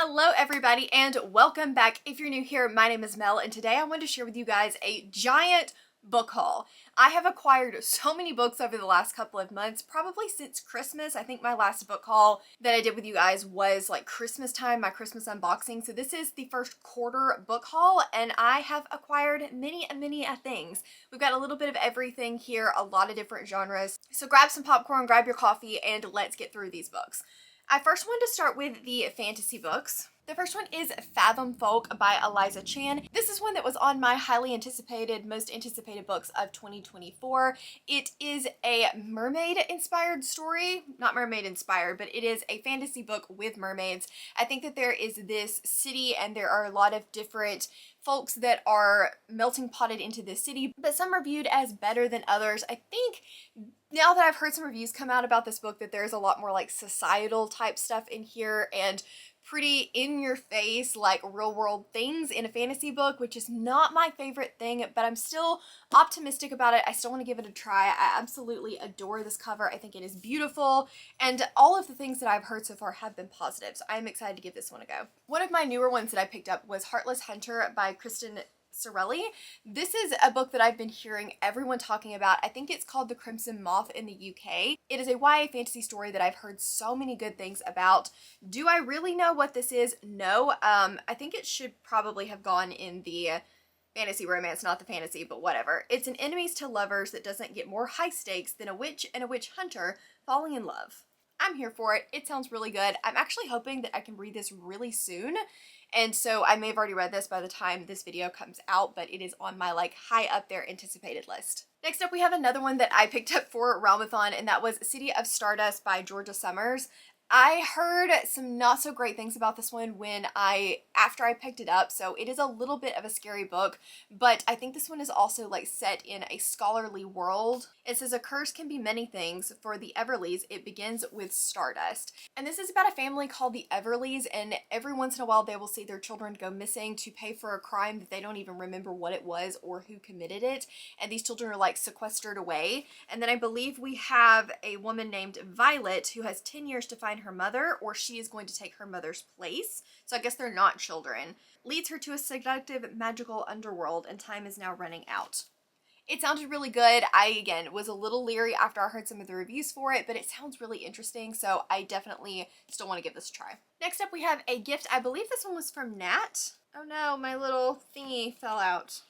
Hello everybody and welcome back. If you're new here, my name is Mel and today I wanted to share with you guys a giant book haul. I have acquired so many books over the last couple of months, probably since Christmas. I think my last book haul that I did with you guys was like Christmas time, my Christmas unboxing. So this is the first quarter book haul and I have acquired many things. We've got a little bit of everything here, a lot of different genres. So grab some popcorn, grab your coffee, and let's get through these books. I first wanted to start with the fantasy books. The first one is Fathom Folk by Eliza Chan. This is one that was on my highly anticipated, most anticipated books of 2024. It is a mermaid-inspired story. Not mermaid-inspired, but it is a fantasy book with mermaids. I think that there is this city and there are a lot of different folks that are melting potted into this city, but some are viewed as better than others. I think now that I've heard some reviews come out about this book that there's a lot more like societal type stuff in here and pretty in your face like real world things in a fantasy book, which is not my favorite thing, but I'm still optimistic about it. I still want to give it a try. I absolutely adore this cover. I think it is beautiful and all of the things that I've heard so far have been positive, so I'm excited to give this one a go. One of my newer ones that I picked up was Heartless Hunter by Kristen Sorelli. This is a book that I've been hearing everyone talking about. I think it's called The Crimson Moth in the UK. It is a YA fantasy story that I've heard so many good things about. Do I really know what this is? No. I think it should probably have gone in the fantasy romance, not the fantasy, but whatever. It's an enemies to lovers that doesn't get more high stakes than a witch and a witch hunter falling in love. I'm here for it. It sounds really good. I'm actually hoping that I can read this really soon. And so I may have already read this by the time this video comes out, but it is on my like high up there anticipated list. Next up, we have another one that I picked up for Realmathon, and that was City of Stardust by Georgia Summers. I heard some not so great things about this one after I picked it up, so it is a little bit of a scary book, but I think this one is also like set in a scholarly world. It says a curse can be many things. For the Everleys, it begins with stardust. And this is about a family called the Everleys, and every once in a while they will see their children go missing to pay for a crime that they don't even remember what it was or who committed it, and these children are like sequestered away. And then I believe we have a woman named Violet who has 10 years to find her mother, or she is going to take her mother's place. So I guess they're not children. Leads her to a seductive magical underworld, and time is now running out. It sounded really good. I, again, was a little leery after I heard some of the reviews for it, but it sounds really interesting, so I definitely still want to give this a try. Next up, we have a gift. I believe this one was from Nat. Oh no, my little thingy fell out.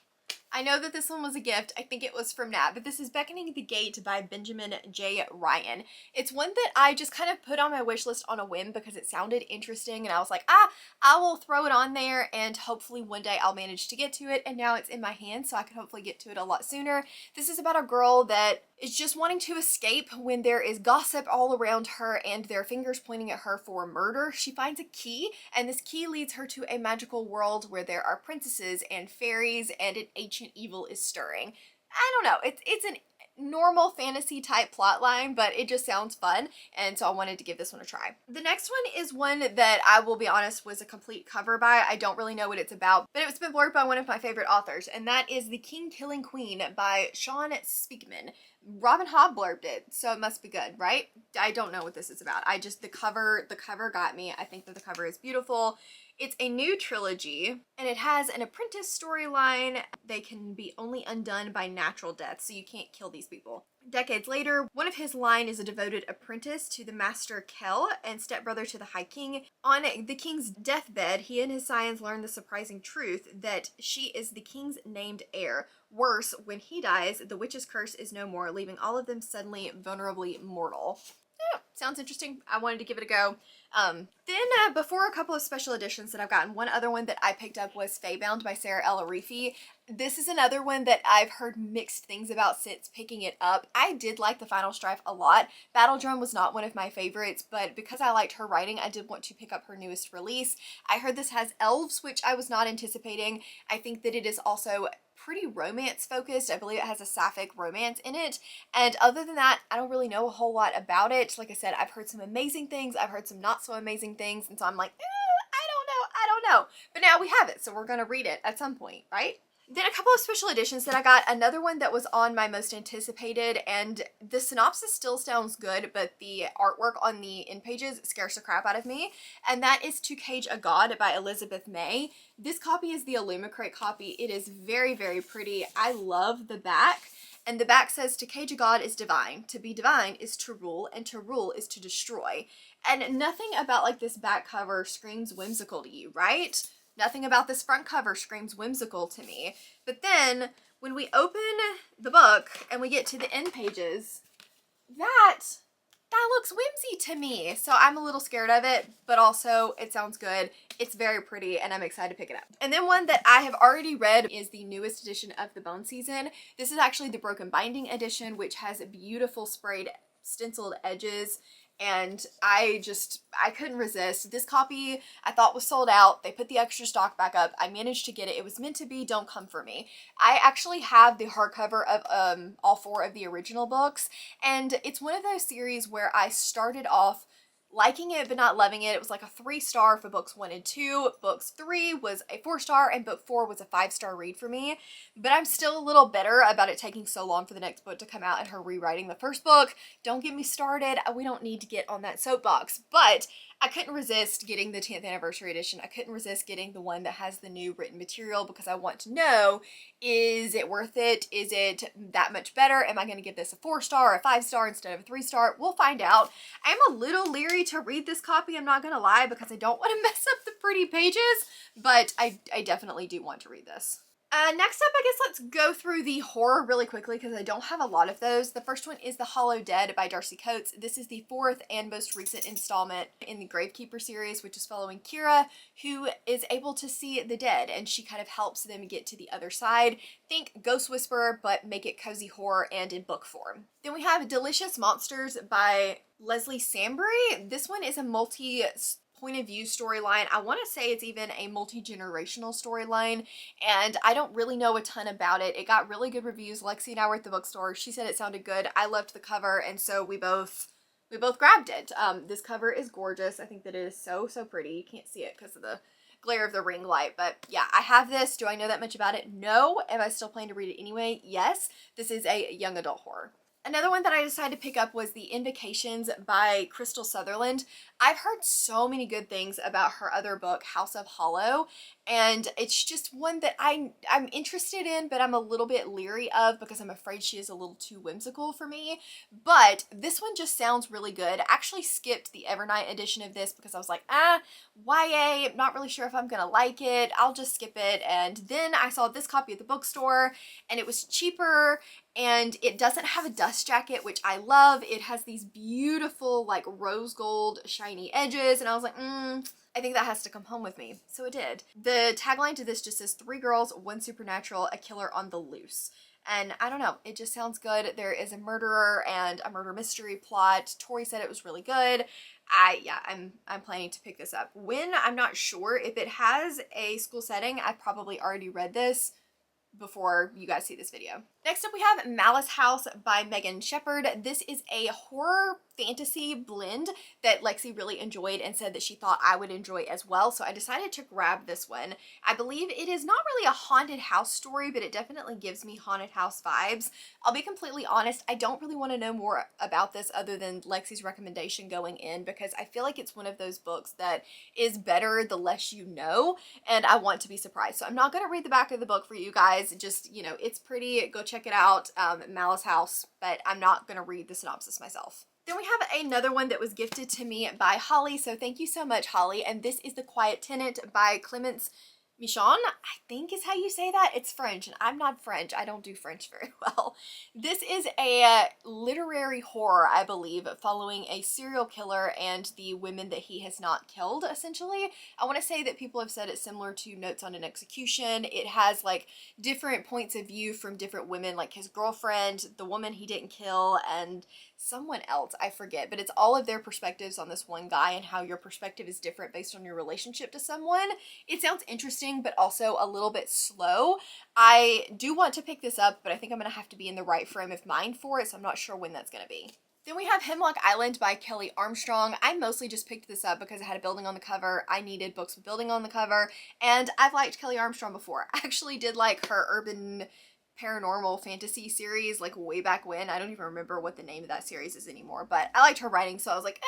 I know that this one was a gift. I think it was from Nat, but this is Beckoning the Gate by Benjamin J. Ryan. It's one that I just kind of put on my wish list on a whim because it sounded interesting, and I was like, I will throw it on there and hopefully one day I'll manage to get to it, and now it's in my hand, so I can hopefully get to it a lot sooner. This is about a girl that is just wanting to escape when there is gossip all around her and there are fingers pointing at her for murder. She finds a key, and this key leads her to a magical world where there are princesses and fairies and an ancient evil is stirring. I don't know, it's a normal fantasy type plot line, but it just sounds fun, and so I wanted to give this one a try. The next one is one that I will be honest was a complete cover by. I don't really know what it's about, but it's been blurred by one of my favorite authors, and that is The King Killing Queen by Sean Speakman. Robin Hobb blurbed it, so it must be good, right? I don't know what this is about. The cover got me. I think that the cover is beautiful. It's a new trilogy, and it has an apprentice storyline. They can be only undone by natural death, so you can't kill these people. Decades later, one of his line is a devoted apprentice to the Master Kel and stepbrother to the High King. On the king's deathbed, he and his scions learn the surprising truth that she is the king's named heir. Worse, when he dies, the witch's curse is no more, leaving all of them suddenly vulnerably mortal. Yeah, sounds interesting. I wanted to give it a go. Before a couple of special editions that I've gotten, one other one that I picked up was Feybound by Sarah L. Arifi. This is another one that I've heard mixed things about since picking it up. I did like The Final Strife a lot. Battle Drum was not one of my favorites, but because I liked her writing, I did want to pick up her newest release. I heard this has elves, which I was not anticipating. I think that it is also pretty romance focused. I believe it has a sapphic romance in it, and other than that I don't really know a whole lot about it. Like I said, I've heard some amazing things, I've heard some not so amazing things, and so I'm like, I don't know, but now we have it, so we're gonna read it at some point, right? Then a couple of special editions that I got. Another one that was on my most anticipated, and the synopsis still sounds good, but the artwork on the end pages scares the crap out of me. And that is To Cage a God by Elizabeth May. This copy is the Illumicrate copy. It is very, very pretty. I love the back. And the back says, to cage a god is divine. To be divine is to rule, and to rule is to destroy. And nothing about like this back cover screams whimsical to you, right? Nothing about this front cover screams whimsical to me. But then when we open the book and we get to the end pages, that looks whimsy to me. So I'm a little scared of it, but also it sounds good. It's very pretty and I'm excited to pick it up. And then one that I have already read is the newest edition of the Bone Season. This is actually the Broken Binding edition, which has beautiful sprayed stenciled edges. And I couldn't resist. This copy I thought was sold out. They put the extra stock back up. I managed to get it. It was meant to be. Don't come for me. I actually have the hardcover of all 4 of the original books. And it's one of those series where I started off liking it but not loving it. It was like a 3-star for books 1 and 2. Books 3 was a 4-star and book 4 was a 5-star read for me. But I'm still a little bitter about it taking so long for the next book to come out and her rewriting the first book. Don't get me started. We don't need to get on that soapbox. But I couldn't resist getting the 10th anniversary edition. I couldn't resist getting the one that has the new written material because I want to know, is it worth it? Is it that much better? Am I going to give this a 4-star or a 5-star instead of a 3-star? We'll find out. I'm a little leery to read this copy, I'm not going to lie, because I don't want to mess up the pretty pages, but I definitely do want to read this. Next up, I guess let's go through the horror really quickly because I don't have a lot of those. The first one is The Hollow Dead by Darcy Coates. This is the 4th and most recent installment in the Gravekeeper series, which is following Kira, who is able to see the dead, and she kind of helps them get to the other side. Think Ghost Whisperer, but make it cozy horror and in book form. Then we have Delicious Monsters by Leslie Sambury. This one is a point of view storyline. I want to say it's even a multi-generational storyline, and I don't really know a ton about it. It got really good reviews. Lexi and I were at the bookstore. She said it sounded good. I loved the cover, and so we both grabbed it. This cover is gorgeous. I think that it is so pretty. You can't see it because of the glare of the ring light, but yeah, I have this. Do I know that much about it? No. Am I still planning to read it anyway? Yes. This is a young adult horror. Another one that I decided to pick up was The Invocations by Crystal Sutherland. I've heard so many good things about her other book, House of Hollow, and it's just one that I'm interested in, but I'm a little bit leery of because I'm afraid she is a little too whimsical for me. But this one just sounds really good. I actually skipped the Evernight edition of this because I was like, YA, I'm not really sure if I'm gonna like it. I'll just skip it. And then I saw this copy at the bookstore and it was cheaper, and it doesn't have a dust jacket, which I love. It has these beautiful like rose gold shiny edges, and I was like, I think that has to come home with me. So it did. The tagline to this just says 3 girls, 1 supernatural, a killer on the loose. And I don't know, it just sounds good. There is a murderer and a murder mystery plot. Tori said it was really good. I'm planning to pick this up. When, I'm not sure. If it has a school setting, I've probably already read this before you guys see this video. Next up we have Malice House by Megan Shepherd. This is a horror fantasy blend that Lexi really enjoyed and said that she thought I would enjoy as well, so I decided to grab this one. I believe it is not really a haunted house story, but it definitely gives me haunted house vibes. I'll be completely honest, I don't really want to know more about this other than Lexi's recommendation going in, because I feel like it's one of those books that is better the less you know, and I want to be surprised. So I'm not going to read the back of the book for you guys. Just, you know, it's pretty. Go check it out, Malice House, but I'm not going to read the synopsis myself. Then we have another one that was gifted to me by Holly, so thank you so much, Holly, and this is The Quiet Tenant by Clemence Michon, I think is how you say that. It's French, and I'm not French. I don't do French very well. This is a literary horror, I believe, following a serial killer and the women that he has not killed, essentially. I want to say that people have said it's similar to Notes on an Execution. It has, like, different points of view from different women, like his girlfriend, the woman he didn't kill, and someone else, I forget, but it's all of their perspectives on this one guy and how your perspective is different based on your relationship to someone. It sounds interesting, but also a little bit slow. I do want to pick this up, but I think I'm going to have to be in the right frame of mind for it, so I'm not sure when that's going to be. Then we have Hemlock Island by Kelly Armstrong. I mostly just picked this up because it had a building on the cover. I needed books with building on the cover, and I've liked Kelly Armstrong before. I actually did like her urban paranormal fantasy series like way back when. I don't even remember what the name of that series is anymore, but I liked her writing, so I was like,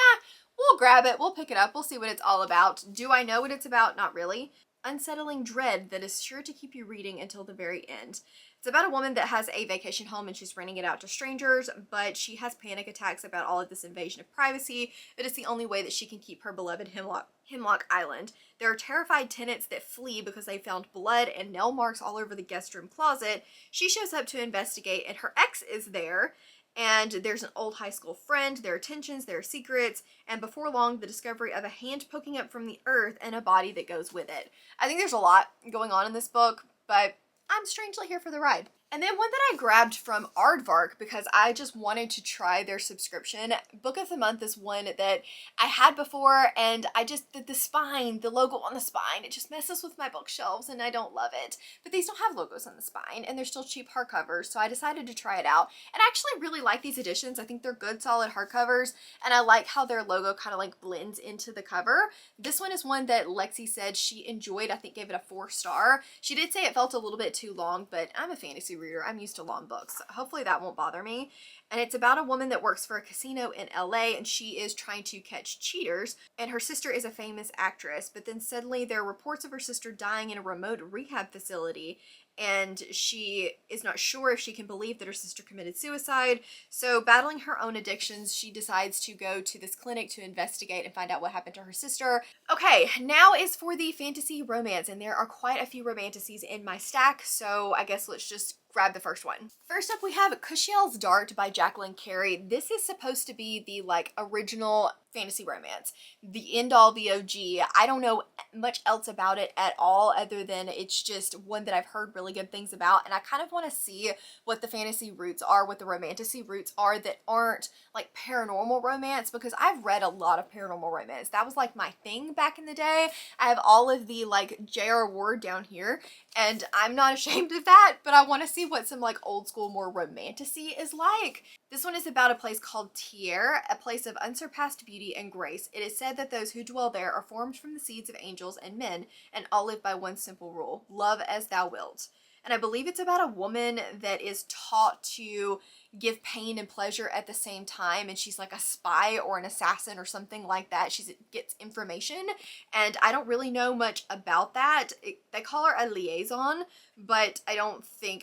we'll grab it, we'll pick it up, we'll see what it's all about. Do I know what it's about? Not really. Unsettling dread that is sure to keep you reading until the very end. It's about a woman that has a vacation home and she's renting it out to strangers, but she has panic attacks about all of this invasion of privacy. It is the only way that she can keep her beloved Hemlock Island. There are terrified tenants that flee because they found blood and nail marks all over the guest room closet. She shows up to investigate, and her ex is there. And there's an old high school friend, there are tensions, there are secrets, and before long, the discovery of a hand poking up from the earth and a body that goes with it. I think there's a lot going on in this book, but I'm strangely here for the ride. And then one that I grabbed from Aardvark because I just wanted to try their subscription. Book of the Month is one that I had before, and I just, the spine, the logo on the spine, it just messes with my bookshelves and I don't love it. But these don't have logos on the spine and they're still cheap hardcovers, so I decided to try it out. And I actually really like these editions. I think they're good, solid hardcovers, and I like how their logo kind of like blends into the cover. This one is one that Lexi said she enjoyed. I think gave it a 4-star. She did say it felt a little bit too long, but I'm a fantasy reader. I'm used to long books, so hopefully that won't bother me. And it's about a woman that works for a casino in LA, and she is trying to catch cheaters, and her sister is a famous actress, but then suddenly there are reports of her sister dying in a remote rehab facility, and she is not sure if she can believe that her sister committed suicide. So battling her own addictions, she decides to go to this clinic to investigate and find out what happened to her sister. Okay, now is for the fantasy romance, and there are quite a few romanticies in my stack, so I guess let's just grab the first one. First up, we have Kushiels Dart by Jacqueline Carey. This is supposed to be the like original fantasy romance, the end all, the OG. I don't know much else about it at all other than it's just one that I've heard really good things about, and I kind of want to see what the fantasy roots are, what the romantasy roots are that aren't like paranormal romance, because I've read a lot of paranormal romance. That was like my thing back in the day. I have all of the like J.R. Ward down here, and I'm not ashamed of that, but I want to see what some like old school more romantasy is like. This one is about a place called Tier, a place of unsurpassed beauty and grace. It is said that those who dwell there are formed from the seeds of angels and men, and all live by one simple rule: love as thou wilt. And I believe it's about a woman that is taught to give pain and pleasure at the same time, and she's like a spy or an assassin or something like that. She gets information, and I don't really know much about that. They call her a liaison, but I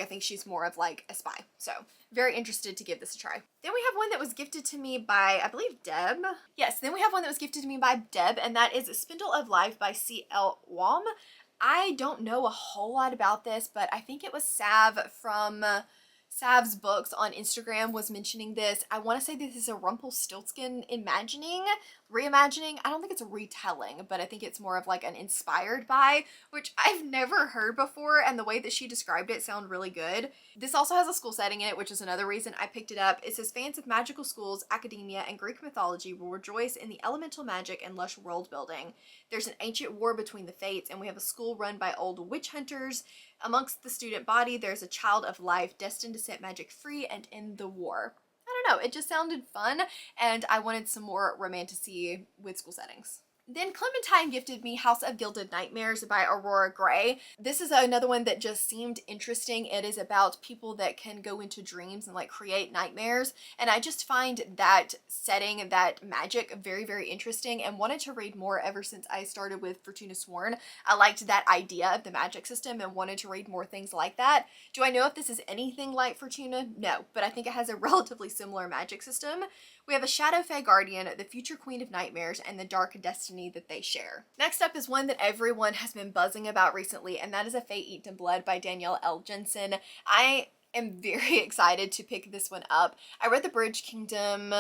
think she's more of like a spy. So very interested to give this a try. Then we have one that was gifted to me by, I believe, Deb. Yes, then we have one that was gifted to me by Deb, and that is Spindle of Life by C.L. Wom. I don't know a whole lot about this, but I think it was Sav from Sav's Books on Instagram was mentioning this. I want to say this is a Rumpelstiltskin reimagining. I don't think it's a retelling, but I think it's more of like an inspired by, which I've never heard before, and the way that she described it sounded really good. This also has a school setting in it, which is another reason I picked it up. It says fans of magical schools, academia, and Greek mythology will rejoice in the elemental magic and lush world building. There's an ancient war between the fates, and we have a school run by old witch hunters. Amongst the student body, there's a child of life destined to set magic free and end the war. I don't know, it just sounded fun, and I wanted some more romantasy with school settings. Then Clementine gifted me House of Gilded Nightmares by Aurora Gray. This is another one that just seemed interesting. It is about people that can go into dreams and like create nightmares, and I just find that setting, that magic, very, very interesting, and wanted to read more ever since I started with Fortuna Sworn. I liked that idea of the magic system and wanted to read more things like that. Do I know if this is anything like Fortuna? No, but I think it has a relatively similar magic system. We have a Shadow Fae Guardian, the future Queen of Nightmares, and the dark destiny that they share. Next up is one that everyone has been buzzing about recently, and that is A Fate Eaten in Blood by Danielle L. Jensen. I am very excited to pick this one up. I read The Bridge Kingdom,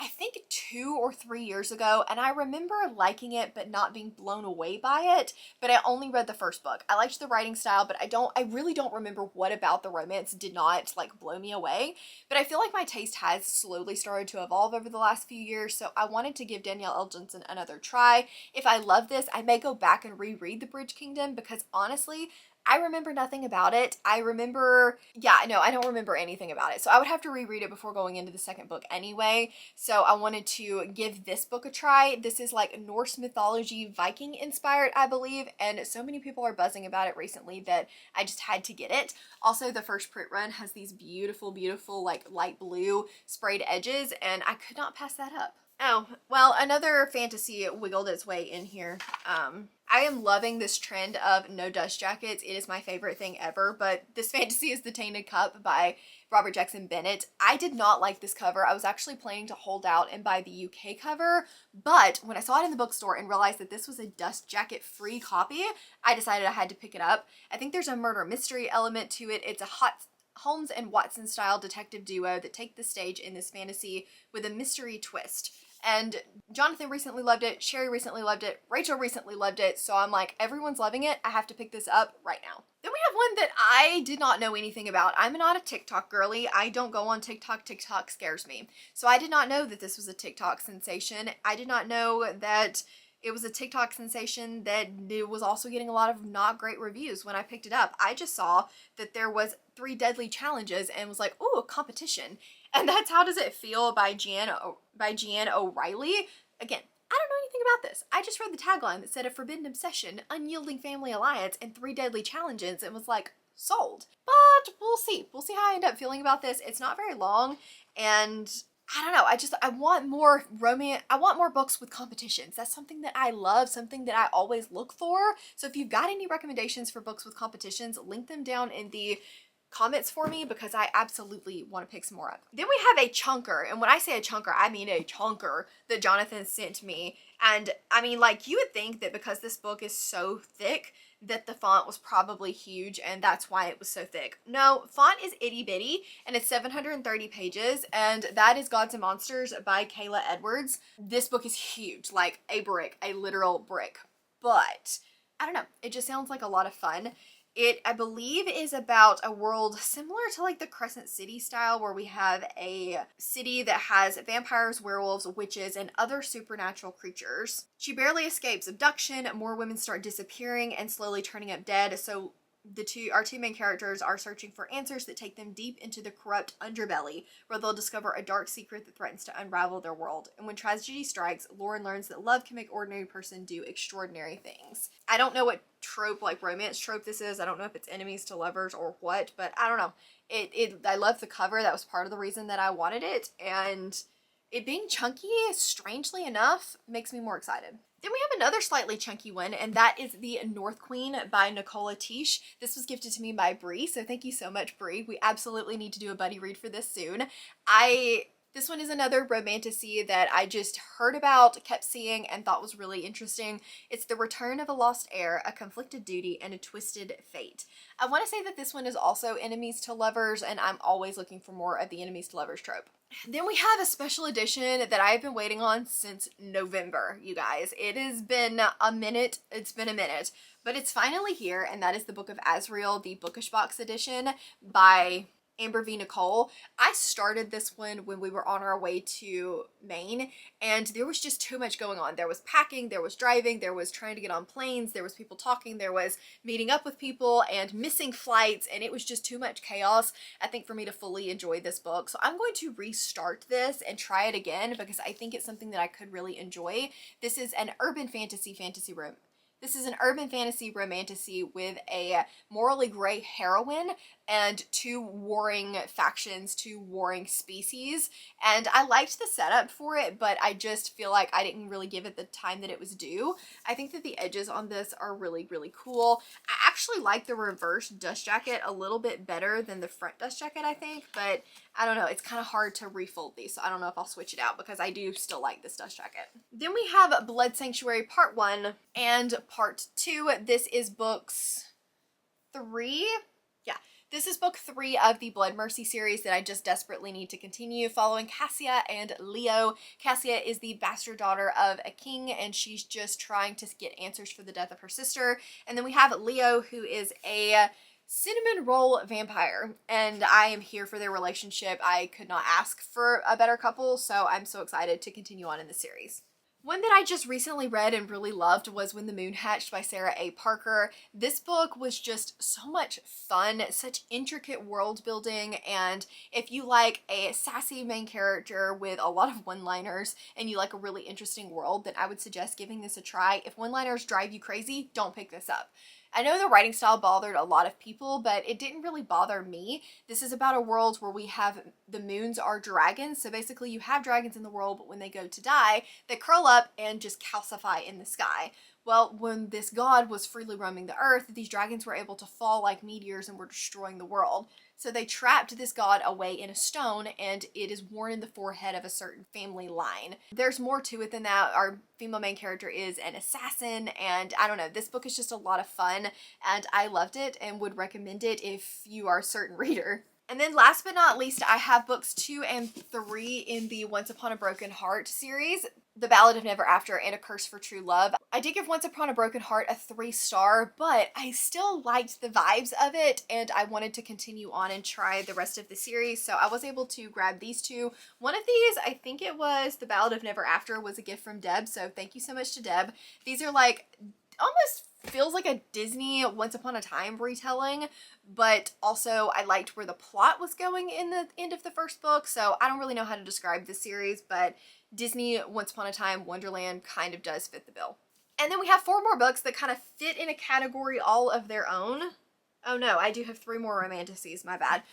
I think 2 or 3 years ago, and I remember liking it but not being blown away by it, but I only read the first book. I liked the writing style, but I really don't remember what about the romance did not like blow me away, but I feel like my taste has slowly started to evolve over the last few years, so I wanted to give Danielle L. Jensen another try. If I love this, I may go back and reread The Bridge Kingdom, because honestly, I remember nothing about it. I remember, yeah, no, I don't remember anything about it. So I would have to reread it before going into the second book anyway. So I wanted to give this book a try. This is like Norse mythology, Viking inspired, I believe. And so many people are buzzing about it recently that I just had to get it. Also, the first print run has these beautiful, beautiful, like light blue sprayed edges, and I could not pass that up. Oh, well, another fantasy wiggled its way in here. I am loving this trend of no dust jackets. It is my favorite thing ever, but this fantasy is The Tainted Cup by Robert Jackson Bennett. I did not like this cover. I was actually planning to hold out and buy the UK cover, but when I saw it in the bookstore and realized that this was a dust jacket free copy, I decided I had to pick it up. I think there's a murder mystery element to it. It's a hot Holmes and Watson style detective duo that take the stage in this fantasy with a mystery twist. And Jonathan recently loved it, Sherry recently loved it, Rachel recently loved it, so I'm like, everyone's loving it, I have to pick this up right now. Then we have one that I did not know anything about. I'm not a TikTok girly. I don't go on TikTok. TikTok scares me. So I did not know that this was a TikTok sensation. I did not know that it was a TikTok sensation that it was also getting a lot of not great reviews when I picked it up. I just saw that there was 3 deadly challenges and was like, ooh, a competition. And that's How Does It Feel by Jeanne O'Reilly. Again, I don't know anything about this. I just read the tagline that said a forbidden obsession, unyielding family alliance, and 3 deadly challenges and was like, sold. But we'll see. We'll see how I end up feeling about this. It's not very long, and I don't know. I want more romance. I want more books with competitions. That's something that I love, something that I always look for. So if you've got any recommendations for books with competitions, link them down in the comments for me because I absolutely want to pick some more up. Then we have a chunker, and when I say a chunker, I mean a chunker that Jonathan sent me. And I mean, like, you would think that because this book is so thick that the font was probably huge and that's why it was so thick. No, font is itty bitty and it's 730 pages, and that is Gods and Monsters by Kayla Edwards. This book is huge, like a brick, a literal brick. But I don't know, it just sounds like a lot of fun. It, I believe, is about a world similar to like the Crescent City style, where we have a city that has vampires, werewolves, witches, and other supernatural creatures. She barely escapes abduction, more women start disappearing and slowly turning up dead, so our two main characters are searching for answers that take them deep into the corrupt underbelly, where they'll discover a dark secret that threatens to unravel their world. And when tragedy strikes, Lauren learns that love can make ordinary person do extraordinary things. I don't know what trope, like romance trope this is. I don't know if it's enemies to lovers or what, but I don't know. I love the cover. That was part of the reason that I wanted it, and it being chunky, strangely enough, makes me more excited. Then we have another slightly chunky one, and that is The North Queen by Nicola Tiche. This was gifted to me by Bree, so thank you so much, Bree. We absolutely need to do a buddy read for this soon. This one is another romantasy that I just heard about, kept seeing, and thought was really interesting. It's the return of a lost heir, a conflicted duty, and a twisted fate. I want to say that this one is also enemies to lovers, and I'm always looking for more of the enemies to lovers trope. Then we have a special edition that I've been waiting on since November, you guys. It has been a minute. It's been a minute, but it's finally here, and that is the Book of Azreal, the Bookish Box edition by Amber V. Nicole. I started this one when we were on our way to Maine, and there was just too much going on. There was packing, there was driving, there was trying to get on planes, there was people talking, there was meeting up with people and missing flights, and it was just too much chaos, I think, for me to fully enjoy this book. So I'm going to restart this and try it again because I think it's something that I could really enjoy. This is an urban fantasy room. This is an urban fantasy romantasy with a morally gray heroine and 2 warring factions, 2 warring species. And I liked the setup for it, but I just feel like I didn't really give it the time that it was due. I think that the edges on this are really, really cool. I actually like the reverse dust jacket a little bit better than the front dust jacket, I think, but I don't know. It's kind of hard to refold these, so I don't know if I'll switch it out because I do still like this dust jacket. Then we have Blood Sanctuary Part 1 and Part 2. This is books 3. Yeah, this is book 3 of the Blood Mercy series that I just desperately need to continue, following Cassia and Leo. Cassia is the bastard daughter of a king, and she's just trying to get answers for the death of her sister. And then we have Leo, who is a cinnamon roll vampire, and I am here for their relationship. I could not ask for a better couple, so I'm so excited to continue on in the series. One that I just recently read and really loved was When the Moon Hatched by Sarah A. Parker. This book was just so much fun, such intricate world building, and if you like a sassy main character with a lot of one-liners and you like a really interesting world, then I would suggest giving this a try. If one-liners drive you crazy, don't pick this up. I know the writing style bothered a lot of people, but it didn't really bother me. This is about a world where we have the moons are dragons. So basically you have dragons in the world, but when they go to die, they curl up and just calcify in the sky. Well, when this god was freely roaming the earth, these dragons were able to fall like meteors and were destroying the world. So they trapped this god away in a stone, and it is worn in the forehead of a certain family line. There's more to it than that. Our female main character is an assassin, and I don't know, this book is just a lot of fun, and I loved it and would recommend it if you are a certain reader. And then last but not least, I have books 2 and 3 in the Once Upon a Broken Heart series, The Ballot of Never After and A Curse for True Love. I did give Once Upon a Broken Heart a 3-star, but I still liked the vibes of it and I wanted to continue on and try the rest of the series, so I was able to grab these two. One of these, I think it was The Ballot of Never After, was a gift from Deb, so thank you so much to Deb. These are like almost feels like a Disney Once Upon a Time retelling, but also I liked where the plot was going in the end of the first book, so I don't really know how to describe this series, but Disney Once Upon a Time Wonderland kind of does fit the bill. And then we have 4 more books that kind of fit in a category all of their own. Oh no, I do have 3 more romanticies, my bad.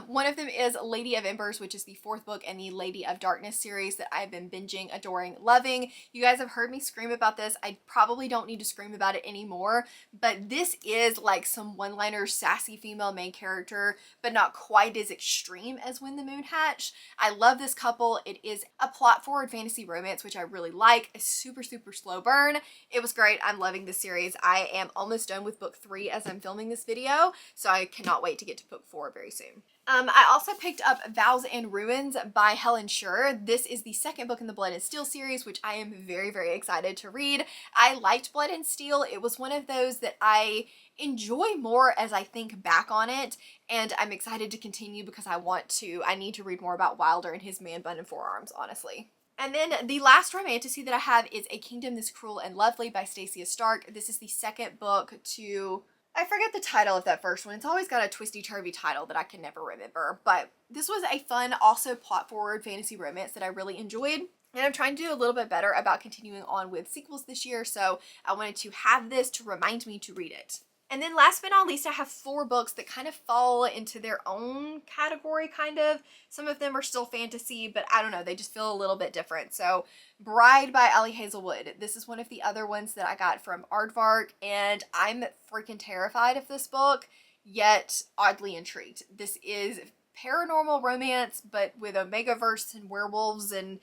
One of them is Lady of Embers, which is the 4th book in the Lady of Darkness series that I've been binging, adoring, loving. You guys have heard me scream about this. I probably don't need to scream about it anymore, but this is like some one-liner sassy female main character, but not quite as extreme as When the Moon Hatched. I love this couple. It is a plot-forward fantasy romance, which I really like. A super, super slow burn. It was great. I'm loving this series. I am almost done with book 3 as I'm filming this video, so I cannot wait to get to book 4 very soon. I also picked up Vows Ruins by Helen Shure. This is the 2nd book in the Blood and Steel series, which I am very, very excited to read. I liked Blood and Steel. It was one of those that I enjoy more as I think back on it, and I'm excited to continue because I need to read more about Wilder and his man bun and forearms, honestly. And then the last romantasy that I have is A Kingdom This Cruel and Lovely by Stacia Stark. This is the 2nd book to... I forget the title of that first one. It's always got a twisty-turvy title that I can never remember. But this was a fun, also plot-forward fantasy romance that I really enjoyed. And I'm trying to do a little bit better about continuing on with sequels this year, so I wanted to have this to remind me to read it. And then last but not least, I have 4 books that kind of fall into their own category, kind of. Some of them are still fantasy, but I don't know, they just feel a little bit different. So, Bride by Ellie Hazelwood. This is one of the other ones that I got from Aardvark, and I'm freaking terrified of this book, yet oddly intrigued. This is paranormal romance, but with Omegaverse and werewolves, and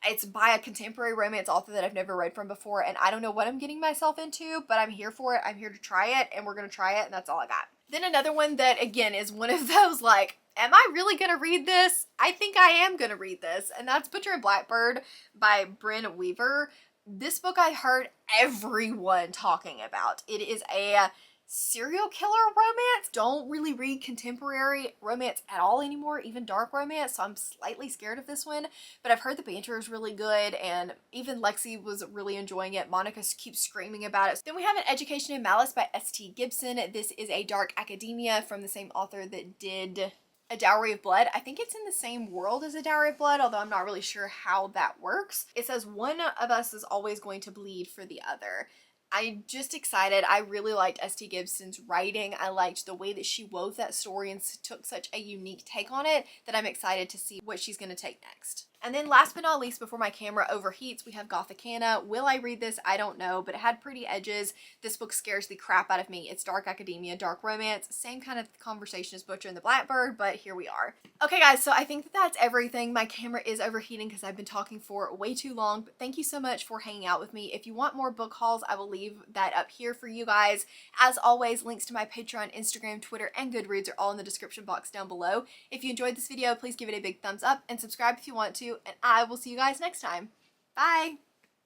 it's by a contemporary romance author that I've never read from before, and I don't know what I'm getting myself into, but I'm here for it. I'm here to try it, and we're going to try it, and that's all I got. Then another one that, again, is one of those, like, am I really going to read this? I think I am going to read this, and that's Butcher and Blackbird by Bryn Weaver. This book I heard everyone talking about. It is a serial killer romance. Don't really read contemporary romance at all anymore, even dark romance, so I'm slightly scared of this one, but I've heard the banter is really good, and even Lexi was really enjoying it. Monica keeps screaming about it. Then we have An Education in Malice by S.T. Gibson. This is a dark academia from the same author that did A Dowry of Blood. I think it's in the same world as A Dowry of Blood, although I'm not really sure how that works. It says one of us is always going to bleed for the other. I'm just excited. I really liked S.T. Gibson's writing. I liked the way that she wove that story and took such a unique take on it that I'm excited to see what she's going to take next. And then last but not least, before my camera overheats, we have Gothicana. Will I read this? I don't know, but it had pretty edges. This book scares the crap out of me. It's dark academia, dark romance, same kind of conversation as Butcher and the Blackbird, but here we are. Okay guys, so I think that that's everything. My camera is overheating because I've been talking for way too long, but thank you so much for hanging out with me. If you want more book hauls, I will leave that up here for you guys. As always, links to my Patreon, Instagram, Twitter, and Goodreads are all in the description box down below. If you enjoyed this video, please give it a big thumbs up and subscribe if you want to, and I will see you guys next time. Bye!